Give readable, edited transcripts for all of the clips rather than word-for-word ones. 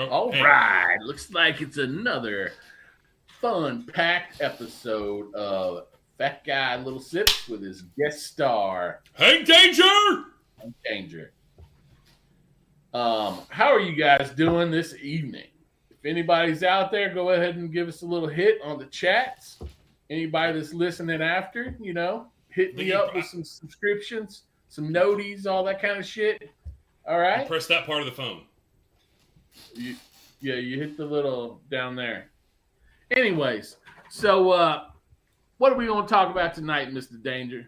All right. Looks like it's another fun-packed episode of Fat Guy Little Sips with his guest star, Hank Danger! Danger. How are you guys doing this evening? If anybody's out there, go ahead and give us a little hit on the chats. Anybody that's listening after, hit me up with some subscriptions, some noties, all that kind of shit. All right. Press that part of the phone. You hit the little down there. Anyways, so what are we going to talk about tonight, Mr. Danger?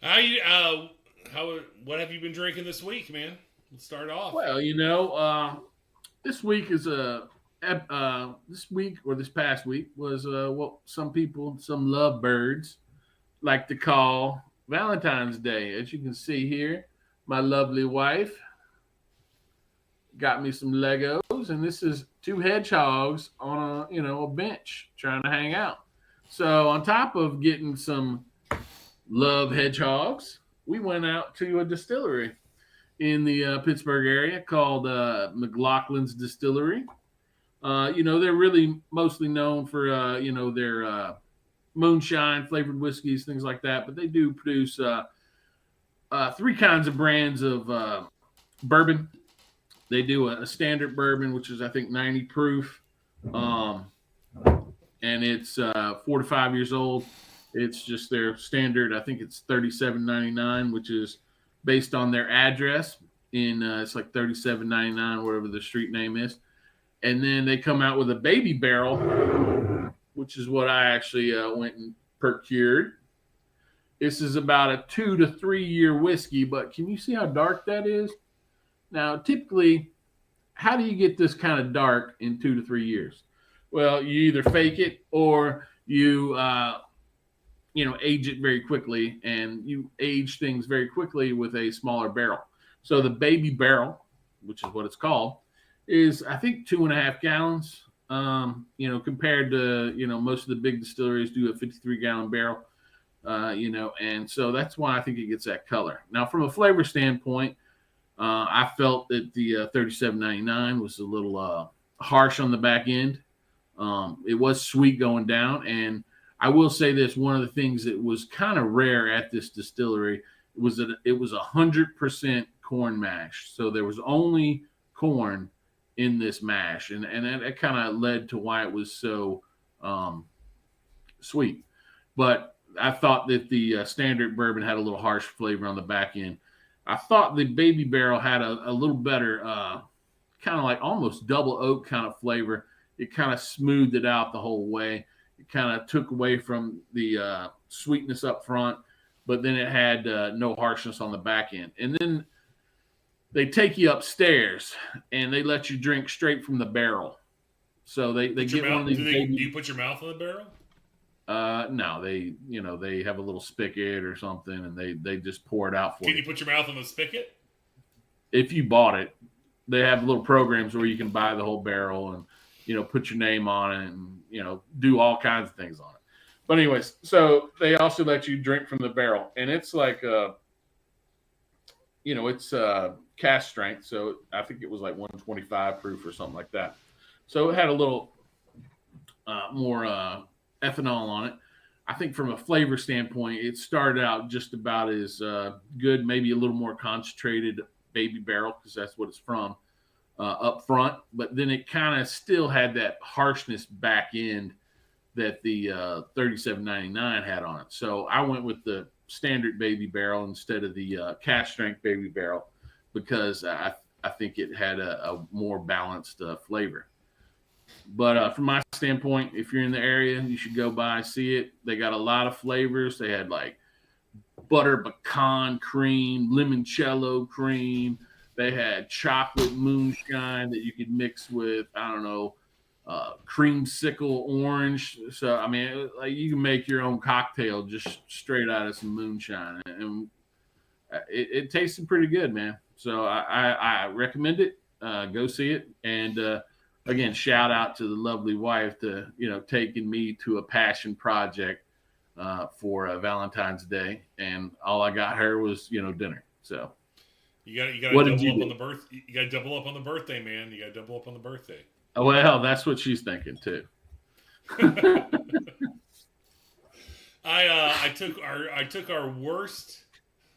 What have you been drinking this week, man? Let's start off. Well, this week is this past week was what some lovebirds like to call Valentine's Day. As you can see here, my lovely wife got me some Legos, and this is two hedgehogs on a bench trying to hang out. So on top of getting some love hedgehogs, we went out to a distillery in the Pittsburgh area called McLaughlin's Distillery. They're really mostly known for their moonshine flavored whiskeys, things like that, but they do produce three kinds of brands of bourbon. They do a standard bourbon, which is, I think, 90 proof, and it's 4 to 5 years old. It's just their standard. I think it's $37.99, which is based on their address in it's like $37.99, whatever the street name is. And then they come out with a baby barrel, which is what I actually went and procured. This is about a 2 to 3 year whiskey, but can you see how dark that is? Now, typically, how do you get this kind of dark in 2 to 3 years? Well, you either fake it or you, age it very quickly, and you age things very quickly with a smaller barrel. So the baby barrel, which is what it's called, is, I think, 2.5 gallons. Compared to, most of the big distilleries do a 53-gallon barrel, and so that's why I think it gets that color. Now, from a flavor standpoint, I felt that the $37.99 was a little harsh on the back end. It was sweet going down, and I will say this: one of the things that was kind of rare at this distillery was that it was 100% corn mash. So there was only corn in this mash, and that kind of led to why it was so sweet. But I thought that the standard bourbon had a little harsh flavor on the back end. I thought the baby barrel had a little better, kind of like almost double oak kind of flavor. It kind of smoothed it out the whole way. It kind of took away from the sweetness up front, but then it had no harshness on the back end. And then they take you upstairs and they let you drink straight from the barrel. So they get one of these. Do you put your mouth in the barrel? No, they have a little spigot or something, and they just pour it out for you. Can you put your mouth in the spigot? If you bought it, they have little programs where you can buy the whole barrel and, put your name on it and, do all kinds of things on it. But anyways, so they also let you drink from the barrel, and it's like, it's cask strength. So I think it was like 125 proof or something like that. So it had a little more ethanol on it. I think from a flavor standpoint, it started out just about as good, maybe a little more concentrated baby barrel, because that's what it's from, up front. But then it kind of still had that harshness back end that the $37.99 had on it. So I went with the standard baby barrel instead of the cask strength baby barrel, because I think it had a more balanced flavor. But from my standpoint, if you're in the area, you should go by, see it. They got a lot of flavors. They had like butter pecan cream, limoncello cream. They had chocolate moonshine that you could mix with, I don't know, creamsicle orange. So, I mean, like, you can make your own cocktail just straight out of some moonshine. And it tasted pretty good, man. So I recommend it. Go see it. And, again, shout out to the lovely wife to, taking me to a passion project for Valentine's Day. And all I got her was, dinner. So You got to What did double you up on do? the birth. You got to double up on the birthday, man. You got to double up on the birthday. Well, that's what she's thinking too. I took our worst.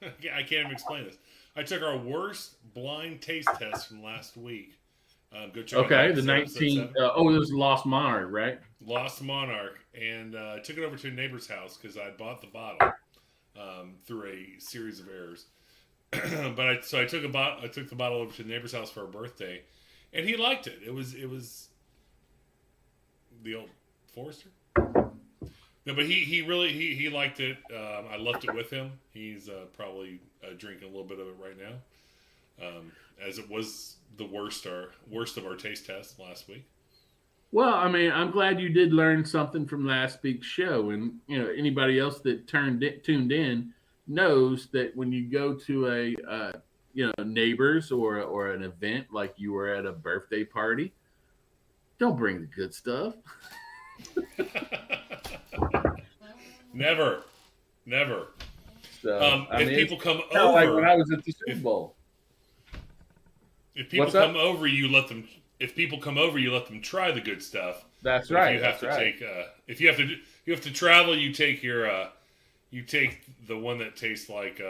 I can't even explain this. I took our worst blind taste test from last week. Go check out the Okay, the episode 19. 7. Oh, it was Lost Monarch, right? Lost Monarch, and took it over to a neighbor's house because I bought the bottle through a series of errors. So I took the bottle over to the neighbor's house for a birthday, and he liked it. It was the old Forester. No, but he liked it. I left it with him. He's probably drinking a little bit of it right now, as it was the worst of our taste test last week. Well, I mean, I'm glad you did learn something from last week's show, and anybody else that tuned in knows that when you go to a neighbors or an event like you were at a birthday party, don't bring the good stuff. Never. So If people come like when I over, was at the Super Bowl. if people What's up? come over, you let them. If people come over, you let them try the good stuff. That's But right. If you have That's to right. take, you have to travel. You take you take the one that tastes like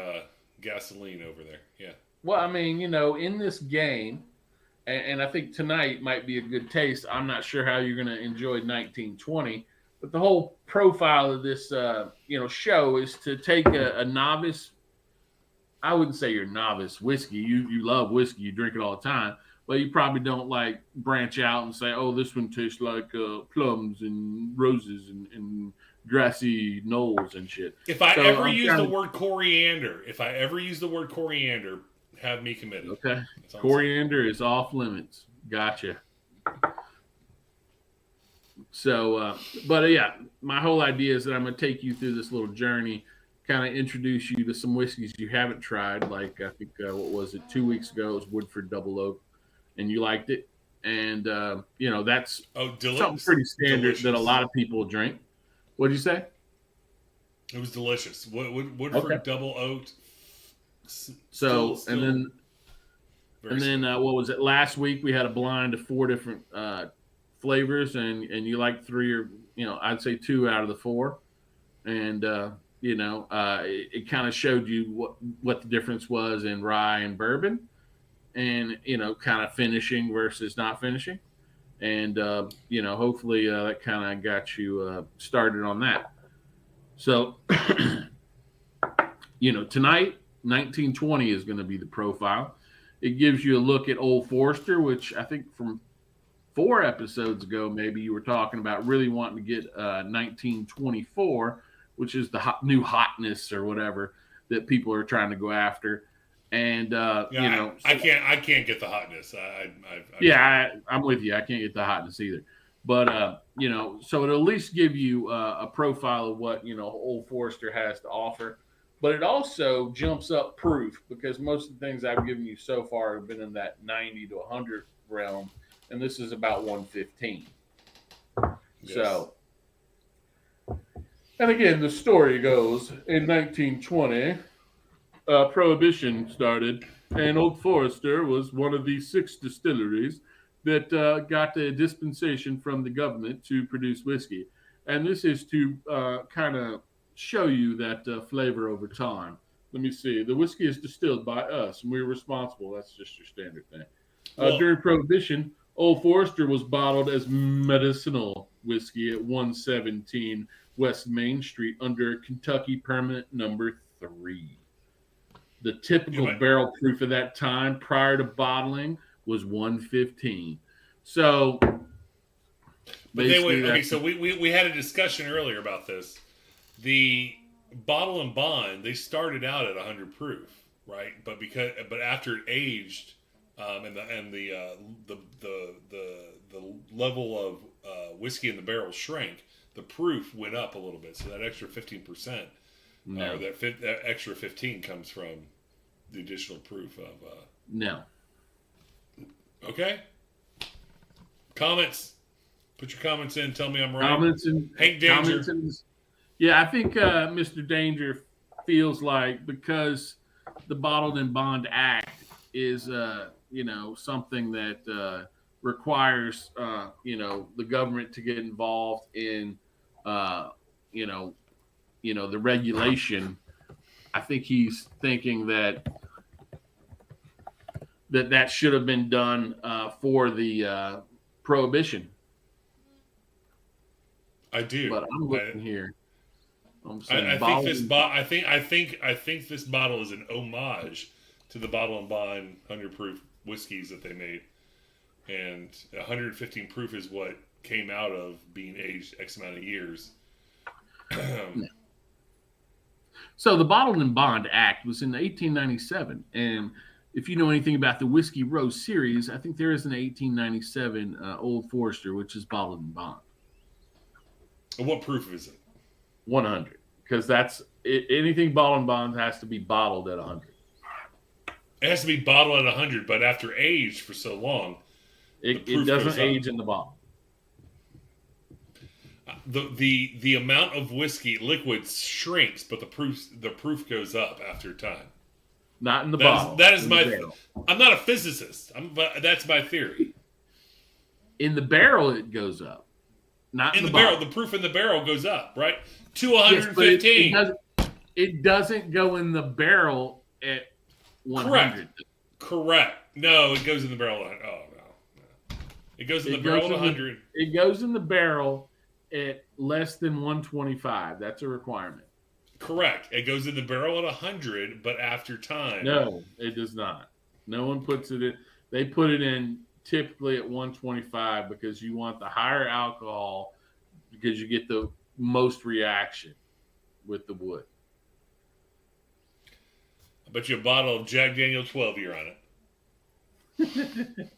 gasoline over there. Yeah. Well, I mean, in this game, and I think tonight might be a good taste. I'm not sure how you're going to enjoy 1920, but the whole profile of this, show is to take a novice. I wouldn't say you're novice whiskey. You love whiskey. You drink it all the time, but you probably don't like branch out and say, "Oh, this one tastes like plums and roses and grassy knolls and shit." If I So ever I'm use kind the of word coriander, have me committed. okay. That's all I'm saying. Coriander is off limits. Gotcha. So, yeah, my whole idea is that I'm going to take you through this little journey, kind of introduce you to some whiskeys you haven't tried. Like I think what was it 2 weeks ago? It was Woodford Double Oak, and you liked it, and that's Oh, something pretty standard that a delicious. lot of people drink. What did you say? It was delicious. Woodford Okay. Double Oaked. So, Still and then very And then sweet. what was it? Last week we had a blind of 4 different flavors, and you like 3 or I'd say 2 out of the 4, and it kind of showed you what the difference was in rye and bourbon, and kind of finishing versus not finishing, and hopefully that kind of got you started on that. So tonight 1920 is going to be the profile. It gives you a look at Old Forester, which I think from 4 episodes ago, maybe you were talking about really wanting to get 1924, which is the new hotness or whatever that people are trying to go after. And I can't get the hotness. I'm with you. I can't get the hotness either. But so it'll at least give you a profile of what Old Forester has to offer. But it also jumps up proof because most of the things I've given you so far have been in that 90 to 100 realm, and this is about 115. Yes. So, and again, the story goes in 1920, Prohibition started, and Old Forester was one of the 6 distilleries that got a dispensation from the government to produce whiskey. And this is to kind of show you that flavor over time. Let me see. The whiskey is distilled by us, and we're responsible. That's just your standard thing. Well- During Prohibition, Old Forester was bottled as medicinal whiskey at 117 West Main Street under Kentucky Permit Number 3. The typical barrel proof of that time prior to bottling was 115. So, But so we had a discussion earlier about this. The Bottle and Bond, they started out at 100 proof, right? But after it aged, and the level of whiskey in the barrel shrank, the proof went up a little bit. So that extra 15%, or that extra 15 comes from the additional proof of. No. Okay. Comments. Put your comments in. Tell me I'm right. Comments and Hank Danger. Yeah, I think Mr. Danger feels like because the Bottled and Bond Act is something that requires the government to get involved in you know the regulation. I think he's thinking that should have been done for the prohibition. I do, but I'm looking here. I think this I think this bottle is an homage to the Bottle and Bond 100 proof whiskeys that they made, and 115 proof is what came out of being aged X amount of years. So the Bottled and Bond Act was in 1897, and if you know anything about the Whiskey Row series, I think there is an 1897 Old Forester, which is Bottled and Bond. And what proof is it? 100, because that's anything Bottled and Bond has to be bottled at 100. It has to be bottled at 100, but after aged for so long, it doesn't age in the bottle. The amount of whiskey liquid shrinks, but the proof goes up after time. Not in the bottle. That is my. I'm not a physicist. But that's my theory. In the barrel, it goes up. Not in the barrel. bottle. The proof in the barrel goes up, right? To 115. Yes, it doesn't go in the barrel at 100. Correct. No, it goes in the barrel. Oh no. It goes in the barrel at 100. It goes in the barrel at less than 125. That's a requirement. Correct. It goes in the barrel at 100, but after time. No, it does not. No one puts it in. They put it in typically at 125 because you want the higher alcohol because you get the most reaction with the wood. I bet you a bottle of Jack Daniel 12 year on it.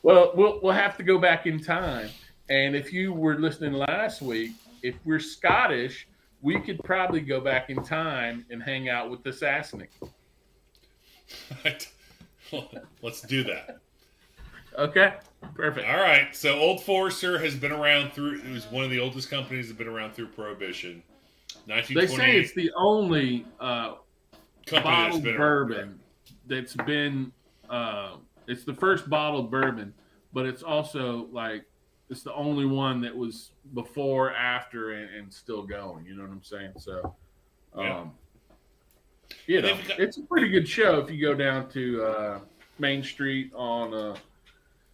Well, we'll have to go back in time. And if you were listening last week, if we're Scottish, we could probably go back in time and hang out with the Sassenach. Let's do that. Okay, perfect. All right. So Old Forester has been around it was one of the oldest companies that have been around through Prohibition. They say it's the only bottled bourbon that's been it's the first bottled bourbon, but it's also it's the only one that was before, after, and still going. You know what I'm saying? So, it's a pretty good show if you go down to Main Street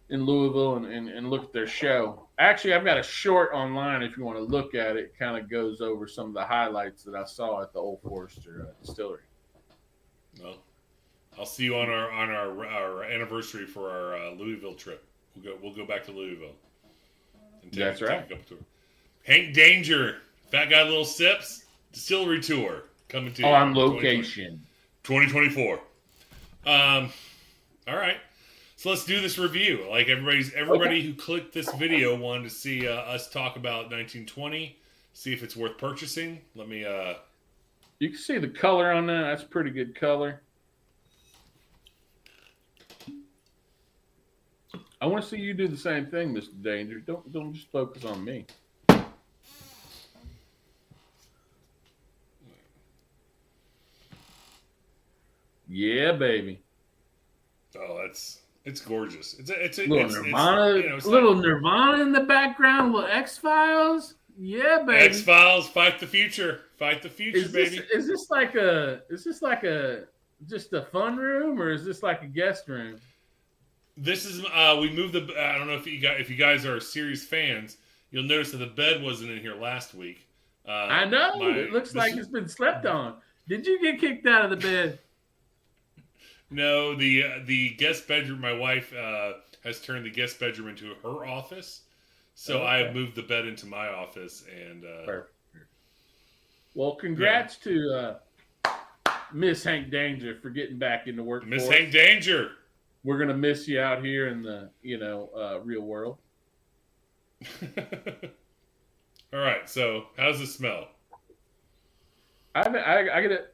in Louisville and look at their show. Actually, I've got a short online if you want to look at it. It kind of goes over some of the highlights that I saw at the Old Forester distillery. Well, I'll see you on our anniversary for our Louisville trip. We'll go back to Louisville. That's right. Hank Danger, Fat Guy Little Sips Distillery Tour coming to you on location. 2024. All right. So let's do this review. Like everybody who clicked this video wanted to see us talk about 1920, see if it's worth purchasing. Let me You can see the color on that. That's pretty good color. I want to see you do the same thing, Mr. Danger. Don't just focus on me. Yeah, baby. Oh, it's gorgeous. It's Nirvana. Little Nirvana in the background. Little X-Files. Yeah, baby. X-Files. Fight the future. Fight the future, baby. Is this just a fun room, or is this like a guest room? This is we moved the. I don't know if you guys are series fans, you'll notice that the bed wasn't in here last week. I know it looks like it's been slept on. Did you get kicked out of the bed? No, the guest bedroom. My wife has turned the guest bedroom into her office, so I have moved the bed into my office. And perfect. Well, congrats to Miss Hank Danger for getting back into work. Miss Hank Danger. We're gonna miss you out here in the real world. All right. So, how does it smell? I get it.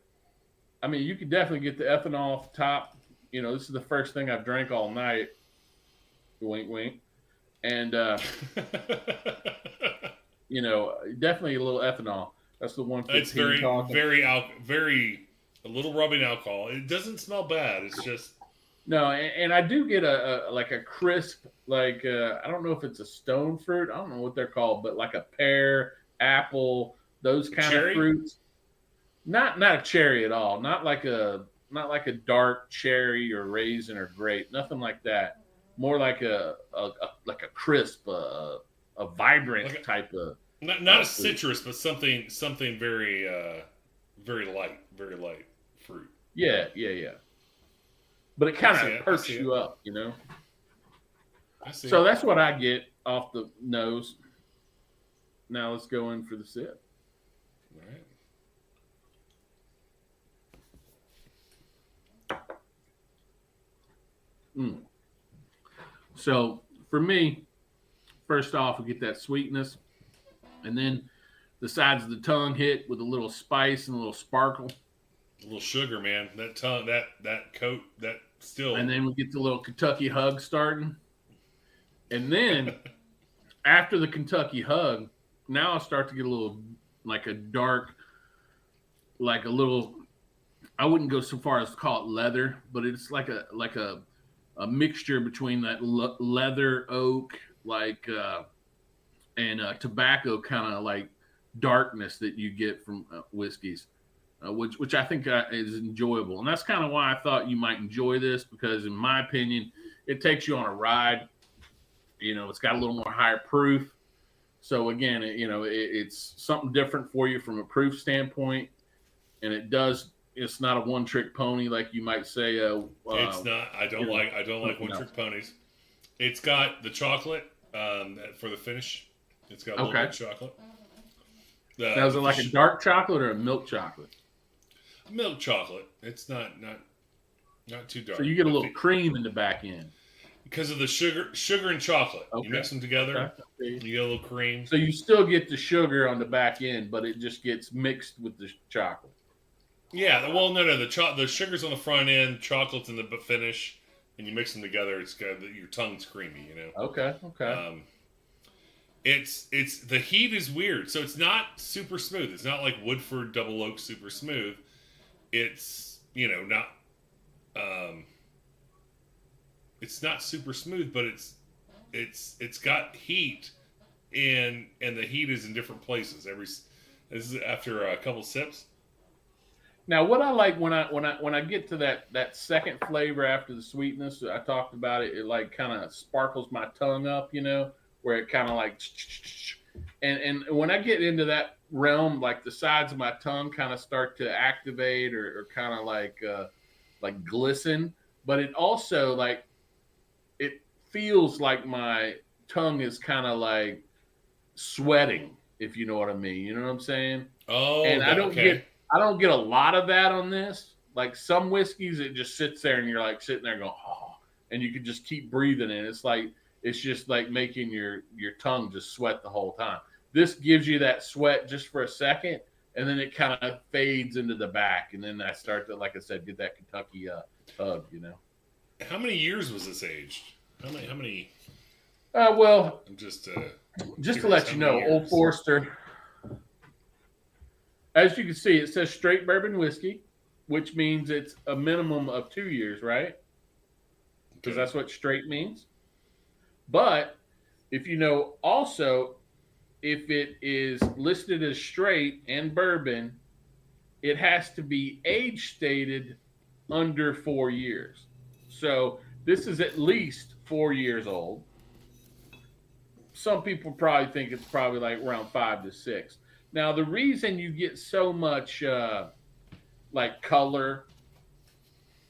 I mean, you could definitely get the ethanol off the top. This is the first thing I've drank all night. Wink, wink. And definitely a little ethanol. That's the one. It's very a little rubbing alcohol. It doesn't smell bad. It's just no, and I do get a crisp, like I don't know if it's a stone fruit. I don't know what they're called, but like a pear, apple, those kind of fruits. Not a cherry at all. Not like a dark cherry or raisin or grape. Nothing like that. More like a crisp, a vibrant like type of. Not a citrus, but something very very light fruit. Yeah. But it kind of perks you up, you know. So that's what I get off the nose. Now let's go in for the sip. All right. So for me, first off, we get that sweetness, and then the sides of the tongue hit with a little spice and a little sparkle. A little sugar, man. That tongue, that coat, that still. And then we get the little Kentucky hug starting. And then after the Kentucky hug, now I start to get a little like a dark, like a little. I wouldn't go so far as to call it leather, but it's like a mixture between that leather oak and tobacco kind of like darkness that you get from whiskeys, which I think is enjoyable. And that's kind of why I thought you might enjoy this, because in my opinion, it takes you on a ride. You know, it's got a little more higher proof. So again, it's something different for you from a proof standpoint. And it's not a one-trick pony like you might say. It's not. I don't like one-trick ponies. It's got the chocolate for the finish. It's got a little bit of chocolate. Now, is it like a dark chocolate or a milk chocolate? Milk chocolate. It's not too dark. So you get a little cream in the back end. Because of the sugar and chocolate. Okay. You mix them together, you get a little cream. So you still get the sugar on the back end, but it just gets mixed with the chocolate. Yeah, well, no. The sugar's on the front end, chocolate's in the finish, and you mix them together. It's got your tongue's creamy, you know. Okay. It's the heat is weird, so it's not super smooth. It's not like Woodford Double Oak super smooth. It's not. It's not super smooth, but it's got heat, and the heat is in different places. This is after a couple sips. Now, what I like when I get to that second flavor after the sweetness, I talked about it. It like kind of sparkles my tongue up, where it kind of like, and when I get into that realm, like the sides of my tongue kind of start to activate or kind of like glisten, but it also like it feels like my tongue is kind of like sweating, if you know what I mean. You know what I'm saying? Oh, and I don't get a lot of that on this. Like some whiskeys, it just sits there and you're like sitting there going, oh, and you can just keep breathing in. It's just like making your tongue just sweat the whole time. This gives you that sweat just for a second, and then it kind of fades into the back, and then I start to, like I said, get that Kentucky hug. How many years was this aged? How many? Well, I'm just to let you know, Old Forester. As you can see, it says straight bourbon whiskey, which means it's a minimum of 2 years, right? Because that's what straight means. But if also, if it is listed as straight and bourbon, it has to be age stated under 4 years. So this is at least 4 years old. Some people probably think it's probably like around 5 to 6. Now, the reason you get so much like color,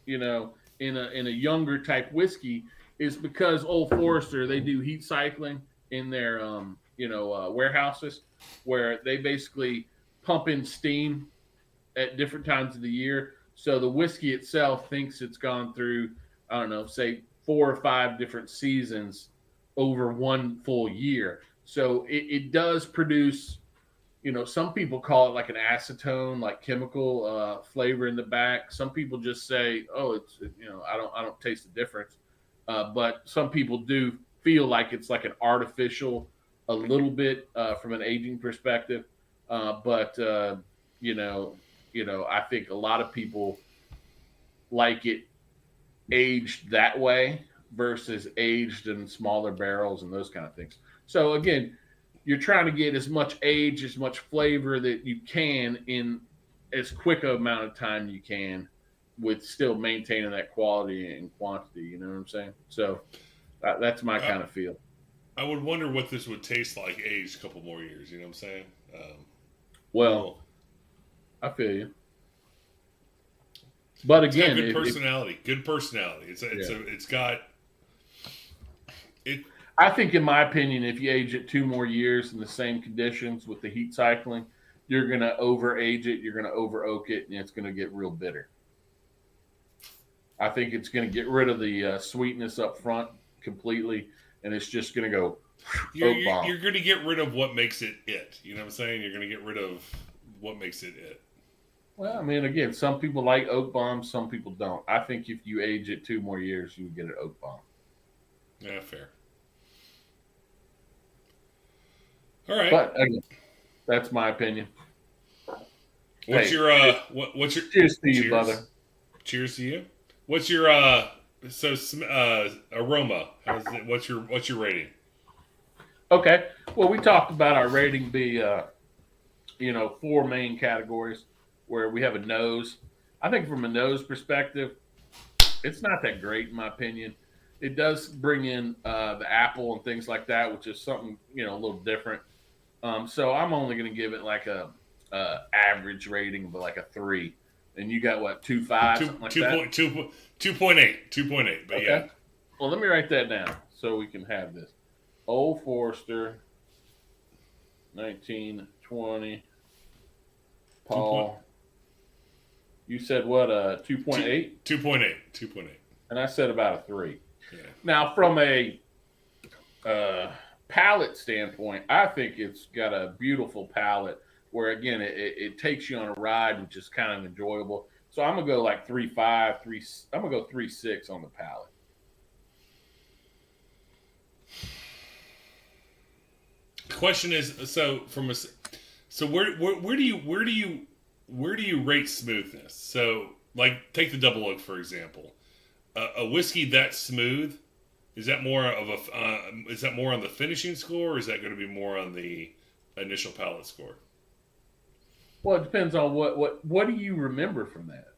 in a younger type whiskey is because Old Forester, they do heat cycling in their warehouses where they basically pump in steam at different times of the year. So the whiskey itself thinks it's gone through, I don't know, say 4 or 5 different seasons over one full year. So it does produce, some people call it like an acetone, like chemical flavor in the back. Some people just say, oh, it's, I don't taste the difference. But some people do feel like it's like an artificial, a little bit from an aging perspective. But I think a lot of people like it aged that way versus aged in smaller barrels and those kind of things. So again, you're trying to get as much age, as much flavor that you can in as quick a amount of time you can, with still maintaining that quality and quantity. You know what I'm saying? So that's my kind of feel. I would wonder what this would taste like aged a couple more years. You know what I'm saying? Well, I feel you. But again, good personality. Good personality. It's got it. I think, in my opinion, if you age it 2 more years in the same conditions with the heat cycling, you're going to over age it, you're going to over oak it, and it's going to get real bitter. I think it's going to get rid of the sweetness up front completely, and it's just going to go. You're going to get rid of what makes it it. You know what I'm saying? You're going to get rid of what makes it it. Well, I mean, again, some people like oak bombs, some people don't. I think if you age it 2 more years, you get an oak bomb. Yeah, fair. All right, but again, that's my opinion. What's your cheers to you, brother? Cheers to you. What's your aroma? What's your rating? Okay, well, we talked about our rating be 4 main categories where we have a nose. I think from a nose perspective, it's not that great in my opinion. It does bring in the apple and things like that, which is something a little different. So I'm only going to give it like a average rating, but like a 3. And you got what, 2.5, something like that? 2.8. But okay. Yeah. Well, let me write that down so we can have this. Old Forester, 1920. Paul, you said what? 2.8. 2.8. And I said about a 3. Yeah. Now, from a palate standpoint, I think it's got a beautiful palate where, again, it takes you on a ride, which is kind of enjoyable. So I'm gonna go like 3.5, 3. I'm gonna go 3.6 on the palate. The question is, where do you rate smoothness? So, like, take the double oak for example. A whiskey that smooth, is that more on the finishing score, or is that going to be more on the initial palate score? Well, it depends on what do you remember from that?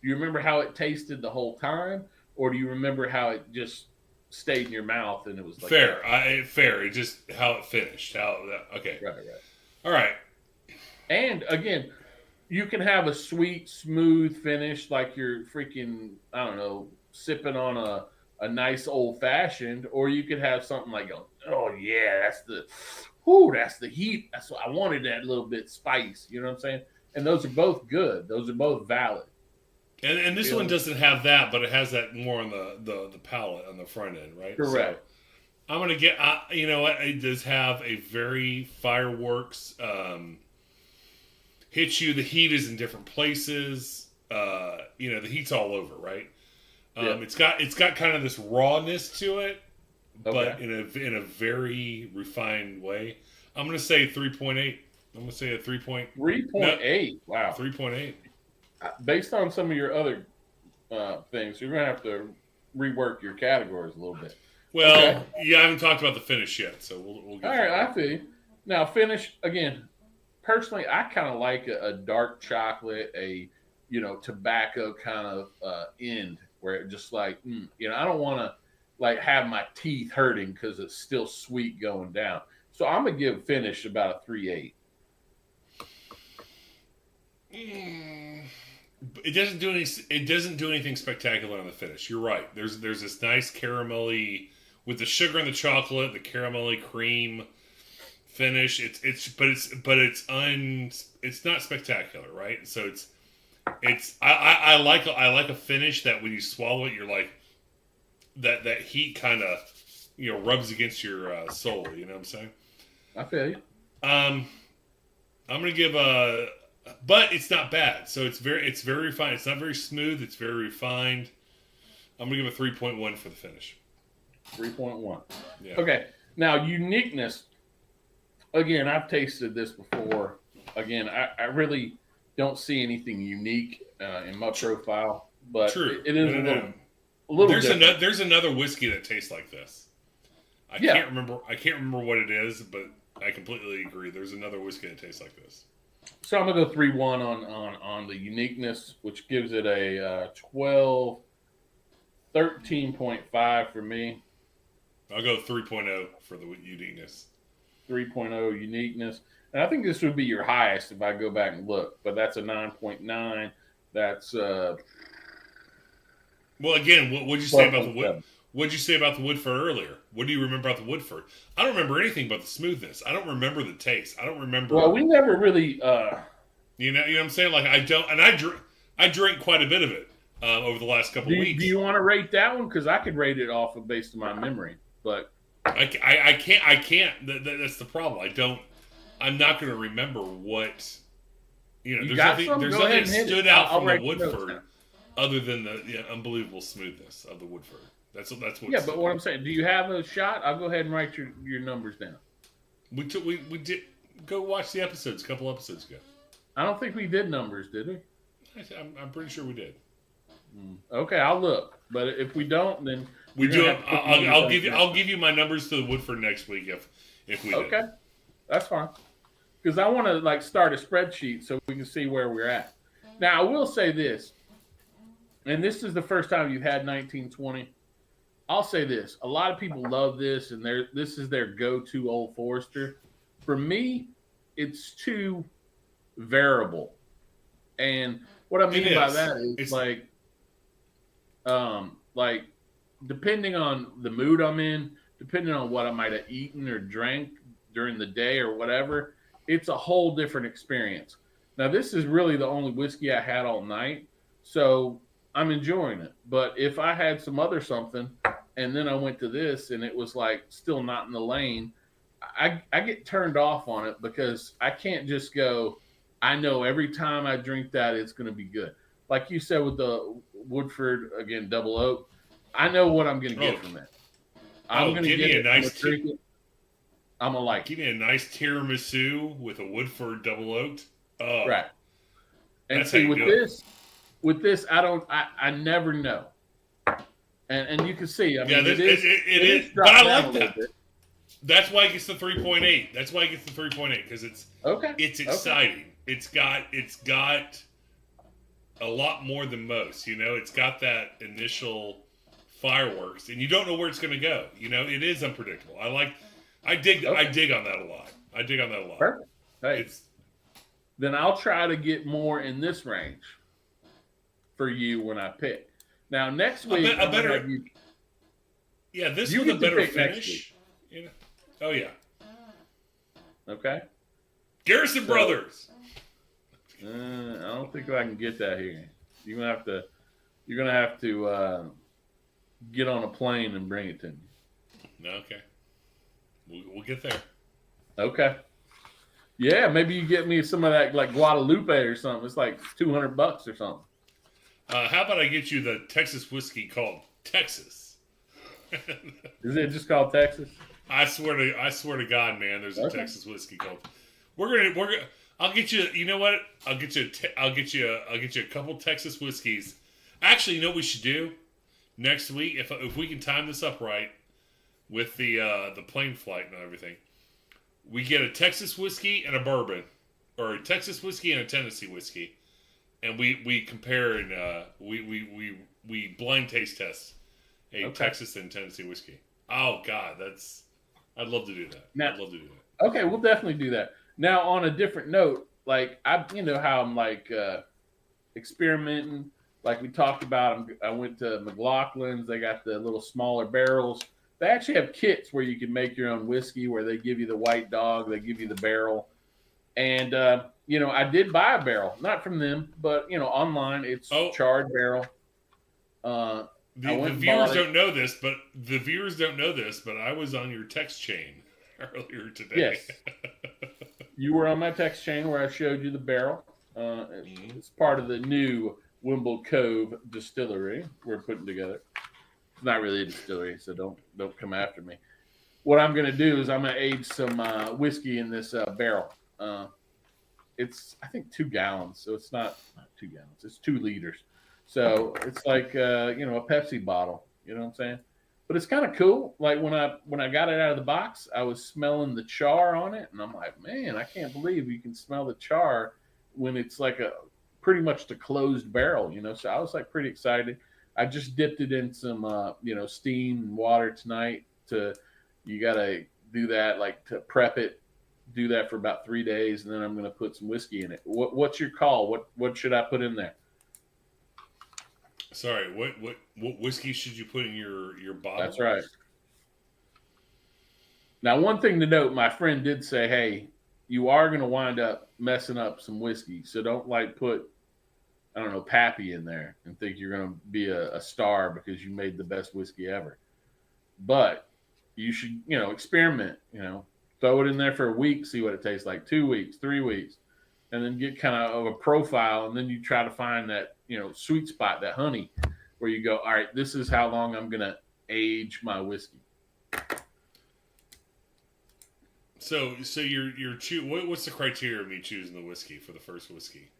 Do you remember how it tasted the whole time, or do you remember how it just stayed in your mouth and it was like fair? It just how it finished. Okay. Right. All right. And again, you can have a sweet, smooth finish like you're freaking, I don't know, sipping on a nice old fashioned, or you could have something like, oh yeah, that's the heat. That's what I wanted, that little bit spice. You know what I'm saying? And those are both good. Those are both valid. And this one doesn't have that, but it has that more on the palate on the front end, right? Correct. So I'm gonna get. It does have a very fireworks. Hits you. The heat is in different places. The heat's all over, right? It's got kind of this rawness to it, but in a very refined way. I'm gonna say 3.8. I'm gonna say a 3.8. 3.8. Wow. 3.8. Based on some of your other things, you're gonna have to rework your categories a little bit. Well, yeah, I haven't talked about the finish yet, so we'll get. All right, I feel you. Now, finish again. Personally, I kind of like a dark chocolate, a tobacco kind of end where it just like I don't want to like have my teeth hurting because it's still sweet going down. So I'm gonna give finish about a 3.8. It doesn't do anything spectacular on the finish. You're right. There's this nice caramelly with the sugar and the chocolate, the caramelly cream finish. It's not spectacular, right? So I like a finish that when you swallow it, you're like that heat kind of rubs against your soul. You know what I'm saying? I feel you. I'm gonna give but it's not bad. So it's very refined. It's not very smooth. It's very refined. I'm gonna give a 3.1 for the finish. 3.1. Yeah. Okay. Now uniqueness. Again, I've tasted this before. Again, I really don't see anything unique in my profile, but True. it is a little. There's another whiskey that tastes like this. I can't remember what it is, but I completely agree. There's another whiskey that tastes like this. So I'm gonna go 3-1 on the uniqueness, which gives it a 13.5 for me. I'll go 3.0 for the uniqueness. 3.0 uniqueness. And I think this would be your highest if I go back and look, but that's a 9.9. That's well, again, what'd you say about the wood? What'd you say about the Woodford earlier? What do you remember about the Woodford? I don't remember anything about the smoothness. I don't remember the taste. I don't remember. Well, we never really. You know what I'm saying? Like I don't, and I drink quite a bit of it over the last couple of weeks. Do you want to rate that one? Because I could rate it off of based on my memory, but I can't. That's the problem. I'm not going to remember what. There's nothing that stood out from the Woodford other than the unbelievable smoothness of the Woodford. That's what. Yeah, but what I'm saying, do you have a shot? I'll go ahead and write your numbers down. We did go watch the episodes a couple episodes ago. I don't think we did numbers, did we? I'm pretty sure we did. Okay, I'll look. But if we don't, then we do. I'll give you my numbers to the Woodford next week if we. Okay, that's fine. Because I want to start a spreadsheet so we can see where we're at. Now I will say this, and this is the first time you've had 1920. I'll say this: a lot of people love this, and this is their go-to Old Forester. For me, it's too variable, and what I mean by that is like depending on the mood I'm in, depending on what I might have eaten or drank during the day or whatever, it's a whole different experience. Now, this is really the only whiskey I had all night, so I'm enjoying it. But if I had some other something and then I went to this and it was still not in the lane, I get turned off on it because I can't just go, I know every time I drink that, it's going to be good. Like you said with the Woodford, again, double oak, I know what I'm going to get from that. I'm going to get it. I'm going to like it. Give me a nice tiramisu with a Woodford double oaked. Oh, right. And see, with this, I never know. And you can see, I mean, it is. But I like that. That's why it gets the 3.8. That's why it gets the 3.8 because it's okay. It's exciting. Okay. It's got a lot more than most. It's got that initial fireworks, and you don't know where it's going to go. It is unpredictable. I dig on that a lot. Perfect. Hey, then I'll try to get more in this range for you when I pick. Now next week, this one's a better finish. Oh yeah. Okay. Garrison Brothers. I don't think I can get that here. You're gonna have to get on a plane and bring it to me. Okay. We'll get there. Okay. Yeah, maybe you get me some of that Guadalupe or something. It's $200 or something. How about I get you the Texas whiskey called Texas? Is it just called Texas? I swear to God, man, there's a Texas whiskey called. We're gonna. I'll get you. You know what? I'll get you a couple Texas whiskeys. Actually, you know what we should do next week if we can time this up right with the plane flight and everything. We get a Texas whiskey and a bourbon, or a Texas whiskey and a Tennessee whiskey, and we compare and we blind taste test a Texas and Tennessee whiskey. Oh God, I'd love to do that. I'd love to do that. Okay, we'll definitely do that. Now, on a different note, how I'm experimenting. Like we talked about, I went to McLaughlin's. They got the little smaller barrels. They actually have kits where you can make your own whiskey, where they give you the white dog, they give you the barrel. And, I did buy a barrel, not from them, but, online. It's charred barrel. The viewers don't know this, but I was on your text chain earlier today. Yes. You were on my text chain where I showed you the barrel. It's part of the new Wimble Cove distillery we're putting together. It's not really a distillery, so don't come after me. What I'm going to do is I'm going to age some whiskey in this barrel. it's I think 2 gallons, so it's not 2 gallons. It's 2 liters. So it's like a Pepsi bottle. You know what I'm saying? But it's kind of cool. Like when I got it out of the box, I was smelling the char on it, and I'm like, man, I can't believe you can smell the char when it's like a pretty much the closed barrel. So I was like pretty excited. I just dipped it in some steam and water tonight. You gotta do that like to prep it. Do that for about 3 days, and then I'm gonna put some whiskey in it. What's your call? What should I put in there? Sorry, what whiskey should you put in your bottle? That's right. Now, one thing to note, my friend did say, hey, you are going to wind up messing up some whiskey. So don't put, I don't know, Pappy in there and think you're going to be a star because you made the best whiskey ever. But you should, experiment, throw it in there for a week, see what it tastes like, 2 weeks, 3 weeks, and then get kind of a profile. And then you try to find that, sweet spot, that honey, where you go, all right, this is how long I'm going to age my whiskey. So what's the criteria of me choosing the whiskey for the first whiskey?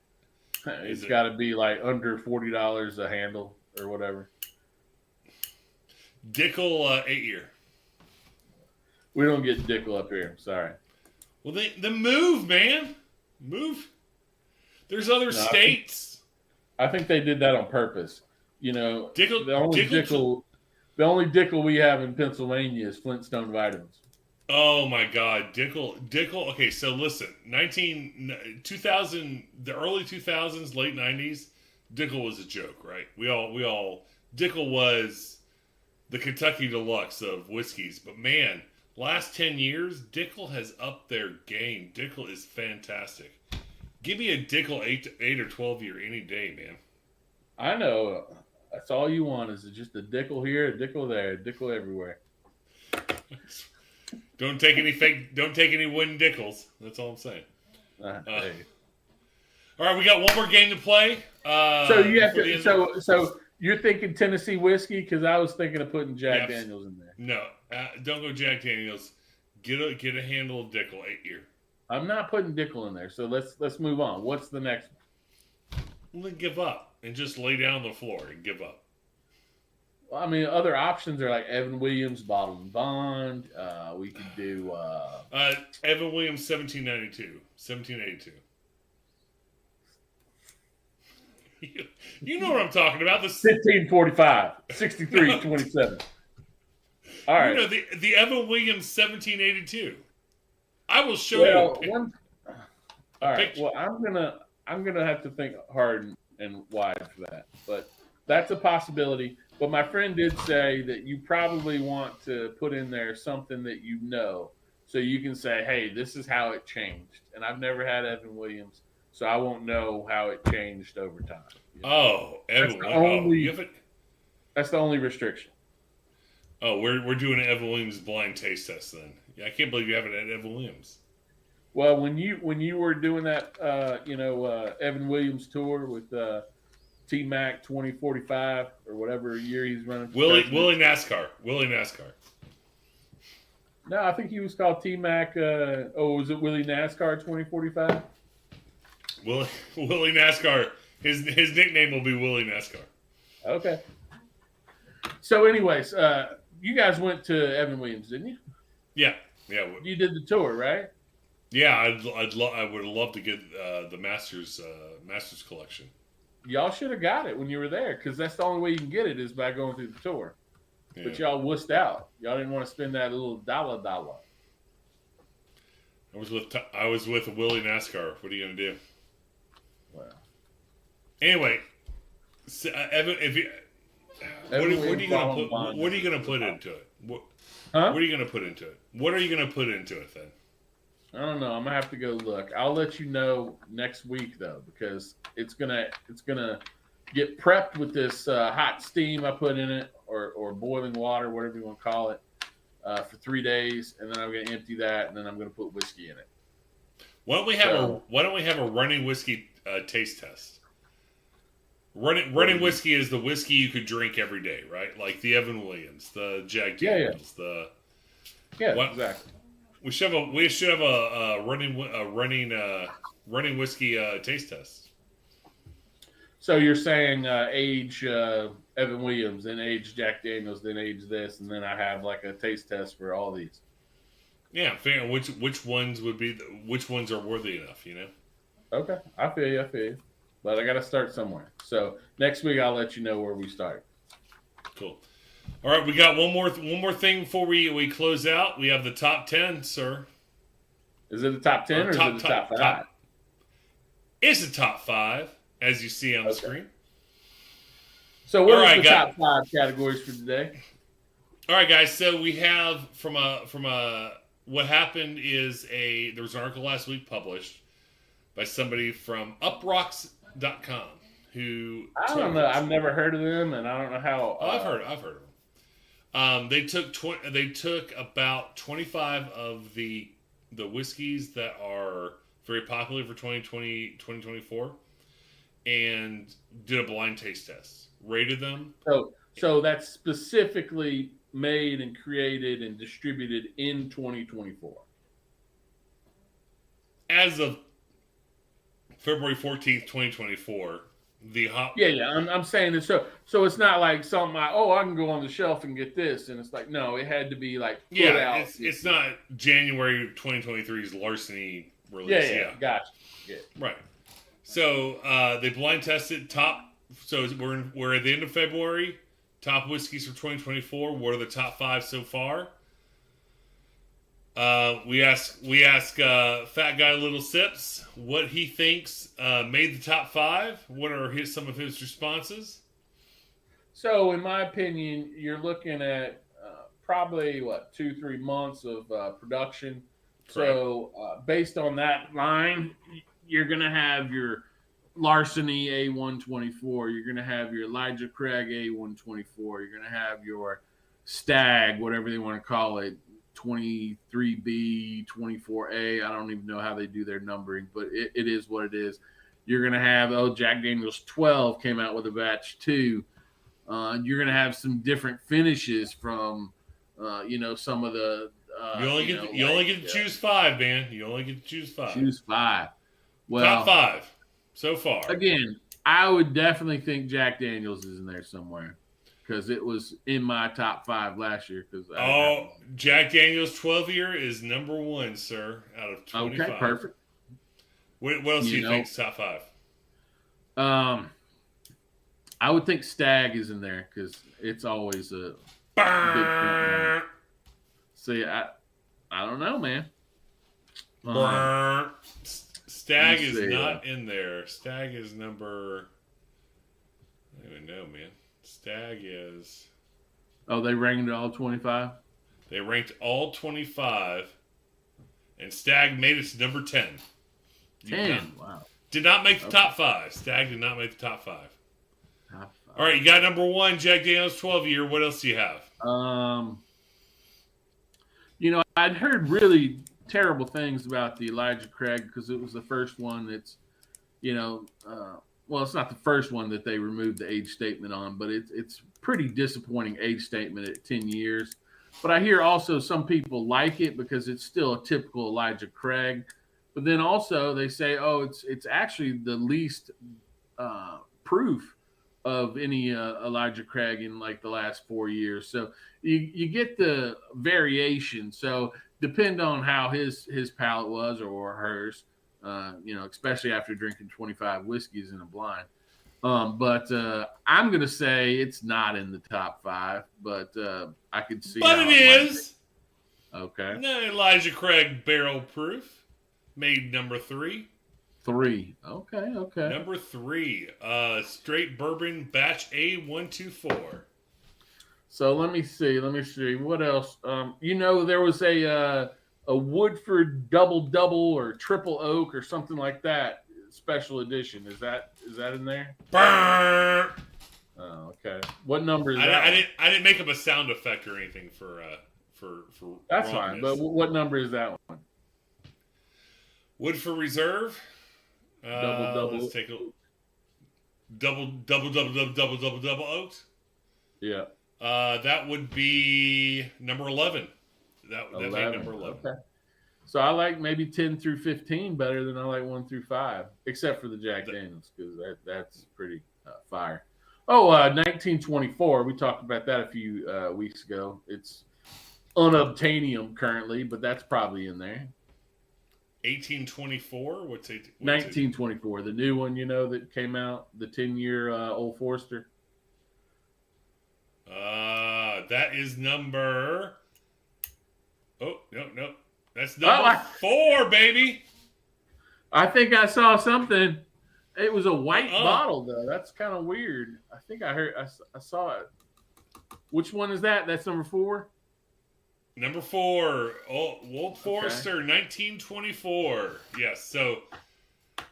It's got to be like under $40 a handle or whatever. Dickel 8-year. We don't get Dickel up here. Sorry. Well, the move, man. Move. There's other states. I think they did that on purpose. Dickel, the only Dickel we have in Pennsylvania is Flintstone Vitamins. Oh my God, Dickel. Okay, so listen, 2000, the early 2000s, late 90s, Dickel was a joke, right? We all Dickel was the Kentucky Deluxe of whiskeys, but man, last 10 years, Dickel has upped their game. Dickel is fantastic. Give me a Dickel 8 or 12-year any day, man. I know. That's all you want is just a Dickel here, a Dickel there, a Dickel everywhere. Don't take any wooden Dickels. That's all I'm saying. Hey. All right, we got one more game to play. So you have to. So you're thinking Tennessee whiskey because I was thinking of putting Jack Daniels in there. No, don't go Jack Daniels. Get a handle of Dickel 8-year. I'm not putting Dickel in there. So let's move on. What's the next one? Well, then give up and just lay down on the floor and give up. Well, I mean, other options are like Evan Williams, Bottled and Bond. We could do Evan Williams, 1782. You know what I'm talking about. The 1545, 6327. All right. The Evan Williams 1782. I will show you. All right. Well, I'm gonna have to think hard and wide for that, but that's a possibility. But my friend did say that you probably want to put in there something that so you can say, hey, this is how it changed. And I've never had Evan Williams, so I won't know how it changed over time. Oh, Evan Williams. That's the only restriction. Oh, we're doing an Evan Williams blind taste test then. Yeah, I can't believe you haven't had Evan Williams. Well, when you were doing that, Evan Williams tour with T-Mac 2045 or whatever year he's running. Willie NASCAR. No, I think he was called T-Mac. Was it Willie NASCAR 2045? Willie NASCAR. His nickname will be Willie NASCAR. Okay. So, anyways, you guys went to Evan Williams, didn't you? Yeah. You did the tour, right? Yeah, I would love to get the Masters collection. Y'all should have got it when you were there, because that's the only way you can get it is by going through the tour. Yeah. But y'all wussed out. Y'all didn't want to spend that little dollar. I was with Willie NASCAR. What are you gonna do? Well. Anyway, so, Evan, what are you gonna put into it? What are you gonna put into it? What are you gonna put into it then? I don't know. I'm gonna have to go look. I'll let you know next week though, because it's gonna get prepped with this hot steam I put in it, or boiling water, whatever you want to call it, for 3 days, and then I'm gonna empty that, and then I'm gonna put whiskey in it. Why don't we have a running whiskey taste test? Running whiskey is the whiskey you could drink every day, right? Like the Evan Williams, the Jack Daniels, exactly. We should have a running running whiskey taste tests. So you're saying age Evan Williams, then age Jack Daniels, then age this, and then I have like a taste test for all these. Yeah, figuring which ones which ones are worthy enough, you know? Okay, I feel you. But I got to start somewhere. So next week I'll let you know where we start. Cool. All right, we got one more thing before we close out. We have the top 10, sir. Is it the top 10 or is it the top 5? It's the top 5, as you see on the screen. So what are the top 5 categories for today? All right, guys. So we have what happened is there was an article last week published by somebody from uprocks.com who I don't know. I've never heard of them, and I don't know how. I've heard of them. They took about 25 of the whiskeys that are very popular for 2024 and did a blind taste test, rated them. So that's specifically made and created and distributed in 2024. As of February 14th, 2024, the hop. Yeah. I'm saying this. So it's not like something like, I can go on the shelf and get this. And it's like, no, it had to be like put out. It's not January 2023's Larceny release. Yeah. Gotcha. Yeah. Right. So they blind tested top. So we're at the end of February. Top whiskeys for 2024. What are the top 5 so far? We ask Fat Guy Little Sips what he thinks made the top 5. What are some of his responses? So, in my opinion, you're looking at probably 2-3 months of production. Correct. So, based on that line, you're going to have your Larceny A124. You're going to have your Elijah Craig A124. You're going to have your Stag, whatever they want to call it, 23B, 24A. I don't even know how they do their numbering, but it is what it is. You're going to have, Jack Daniels 12 came out with a batch too. You're going to have some different finishes from, some of the. You only get to choose 5, man. You only get to choose 5. Choose 5. Well, top 5 so far. Again, I would definitely think Jack Daniels is in there somewhere because it was in my top 5 last year. Jack Daniels 12 year is number 1, sir, out of 25. Okay, perfect. What else do you think is top 5? I would think Stag is in there because it's always a big. See, I don't know, man. Stag is not in there. Stag is number. I don't even know, man. Stag is. Oh, they ranked all 25? They ranked all 25, and Stag made it to number 10. 10? Wow. Did not make the top 5. Stag did not make the top 5. All right, you got number 1, Jack Daniels 12 year. What else do you have? I'd heard really terrible things about the Elijah Craig because it was the first one that's, it's not the first one that they removed the age statement on, but it's pretty disappointing age statement at 10 years. But I hear also some people like it because it's still a typical Elijah Craig. But then also they say, it's actually the least proof of any Elijah Craig in like the last 4 years. So you get the variation. So depend on how his palate was or hers, especially after drinking 25 whiskeys in a blind. But I'm going to say it's not in the top 5, but I could see. But it is. Okay. No, Elijah Craig barrel proof made number 3. 3. Okay. Number 3, straight bourbon batch A124. So let me see. What else? There was a Woodford double or triple oak or something like that special edition. Is that in there? Burr! Oh, okay. What number is that? I didn't make up a sound effect or anything for That's fine. But what number is that one? Woodford Reserve. Double. Let's take a double oaks. Yeah. That would be number 11. That would be number 11. Okay. So I like maybe 10 through 15 better than I like 1 through 5, except for the Jack Daniels because that's pretty fire. Oh, 1924. We talked about that a few weeks ago. It's unobtainium currently, but that's probably in there. 1824. What's 1924? The new one, that came out, the 10-year Old Forester. That is number. Oh no. That's number 4, baby. I think I saw something. It was a white bottle, though. That's kind of weird. I think I saw it. Which one is that? That's number 4? Number 4. Old Forester, 1924. Yes. So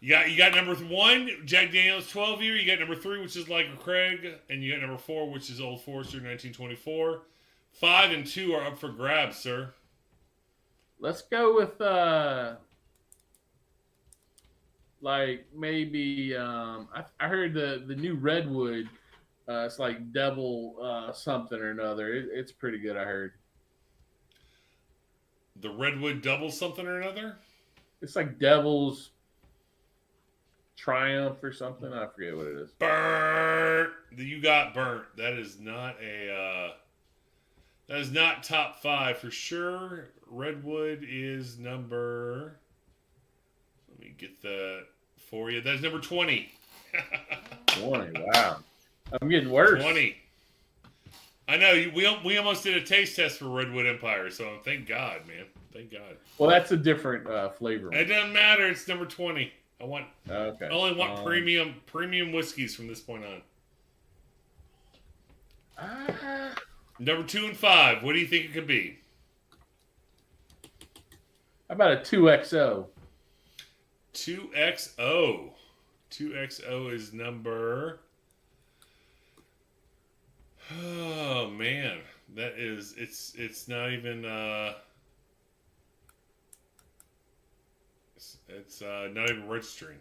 you got number 1, Jack Daniels 12 year. You got number 3, which is Liger Craig, and you got number 4, which is Old Forester 1924. 5 and 2 are up for grabs, sir. Let's go with like maybe I heard the new Redwood. It's like Devil something or another. It's pretty good. I heard the Redwood Double something or another. It's like Devil's Triumph or something. I forget what it is. Burnt. You got burnt. That is not a. That is not top 5 for sure. Redwood is number. Let me get that for you. That's number 20. 20. Wow. I'm getting worse. 20. I know. We almost did a taste test for Redwood Empire, so thank God, man. Thank God. Well, that's a different flavor. It doesn't matter. It's number 20. I Okay. only want premium whiskeys from this point on. Number 2 and 5. What do you think it could be? How about a 2XO? 2XO. 2XO is number. Oh man, that is it's not even it's not even registering.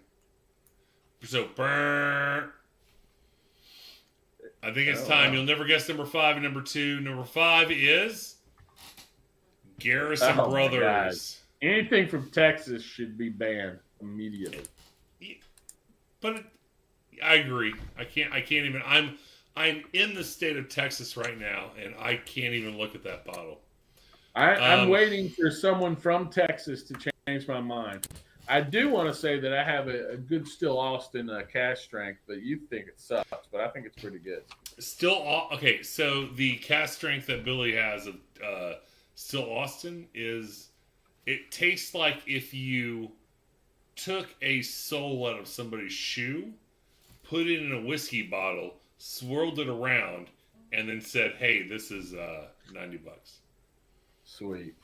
So burn. I think it's time. Wow. You'll never guess number 5 and number 2. Number 5 is Garrison Brothers. Anything from Texas should be banned immediately. But I agree. I can't even. I'm in the state of Texas right now, and I can't even look at that bottle. I'm waiting for someone from Texas to change my mind. I do want to say that I have a good Still Austin cask strength, but you think it sucks, but I think it's pretty good. Okay, so the cask strength that Billy has of Still Austin is, it tastes like if you took a sole out of somebody's shoe, put it in a whiskey bottle, swirled it around, and then said, "Hey, this is $90." Sweet.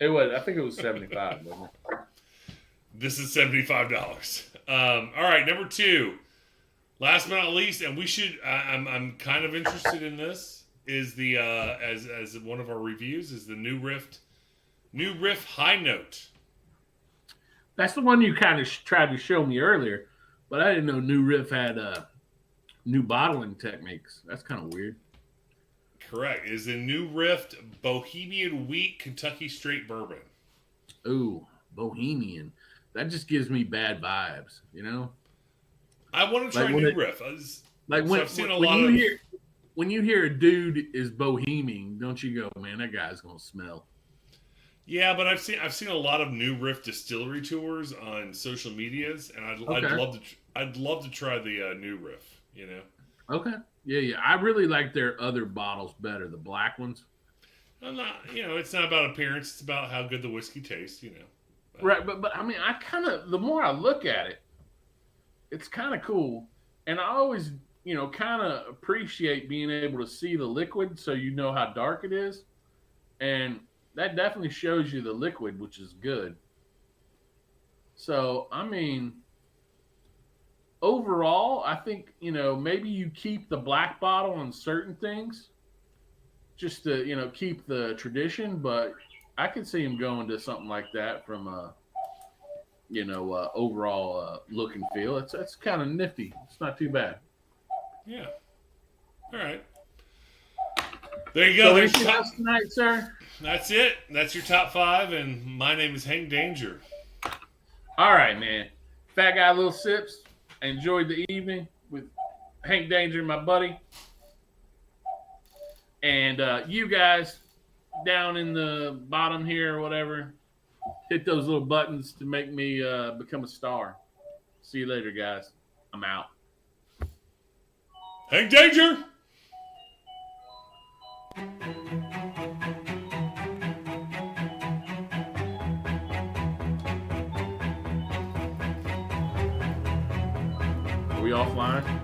It was. I think it was $75. Wasn't it? This is $75. All right, number 2. Last but not least, and we should. I'm kind of interested in this. Is the as one of our reviews is the New Riff High Note. That's the one you kind of tried to show me earlier, but I didn't know New Riff had new bottling techniques. That's kind of weird. Correct. Is the New Riff Bohemian Wheat Kentucky Straight Bourbon. Ooh, Bohemian. That just gives me bad vibes, I want to try New Riff. When you hear a dude is boheming, don't you go, man, that guy's gonna smell. Yeah, but I've seen a lot of New Riff distillery tours on social medias, and I'd love to try the New Riff. Okay. Yeah. I really like their other bottles better, the black ones. I'm not. It's not about appearance; it's about how good the whiskey tastes. Right, but I mean, the more I look at it, it's kind of cool, and I always, kind of appreciate being able to see the liquid, so you know how dark it is, and that definitely shows you the liquid, which is good. So, I mean, overall, I think, maybe you keep the black bottle on certain things, just to, keep the tradition, but I could see him going to something like that from overall look and feel. It's kind of nifty. It's not too bad. Yeah. All right. There you go. So anything else tonight, sir? That's it. That's your top 5, and my name is Hank Danger. All right, man. Fat Guy Little Sips. Enjoyed the evening with Hank Danger, my buddy. And you guys down in the bottom here or whatever, hit those little buttons to make me become a star. See you later, guys. I'm out. Hank Danger! Are we offline?